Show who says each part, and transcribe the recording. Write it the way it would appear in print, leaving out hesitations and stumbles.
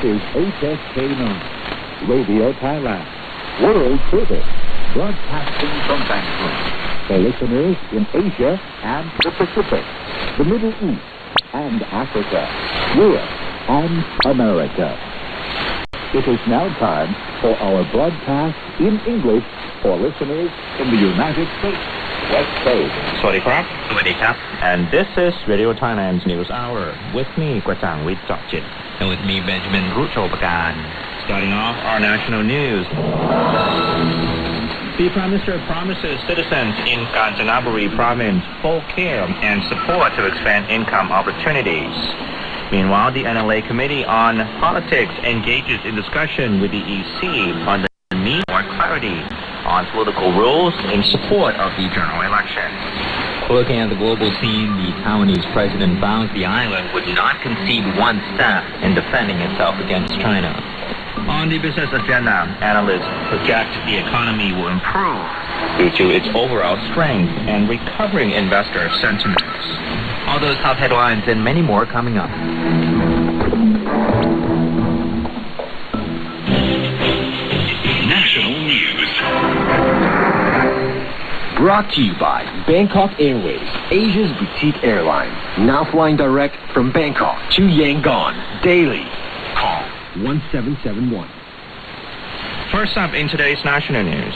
Speaker 1: is HSK9, Radio Thailand, World Service, broadcasting from Bangkok. For listeners in Asia and the Pacific, the Middle East and Africa, Europe and America. It is now time for our broadcast in English for listeners in the United States West Coast.
Speaker 2: สวัสดีครับ And this is Radio Thailand's News Hour with me กวจางวิทย์เจาะจิต
Speaker 3: And with me Benjamin รุโชปการ
Speaker 2: Starting off our national news. The Prime Minister promises citizens in Kanchanaburi province full care and support to expand income opportunities. Meanwhile, the NLA Committee on Politics engages in discussion with the EC on the need for clarity on political rules in support of the general election.
Speaker 3: Looking at the global scene, the Taiwanese president vows the island would not concede one step in defending itself against China.
Speaker 2: On the business agenda, analysts project the economy will improve due to its overall strength and recovering investor sentiments.
Speaker 3: All those top headlines and many more coming up.
Speaker 4: National News.
Speaker 5: Brought to you by Bangkok Airways, Asia's boutique airline. Now flying direct from Bangkok to Yangon daily. Call 1771.
Speaker 2: First up in today's national news.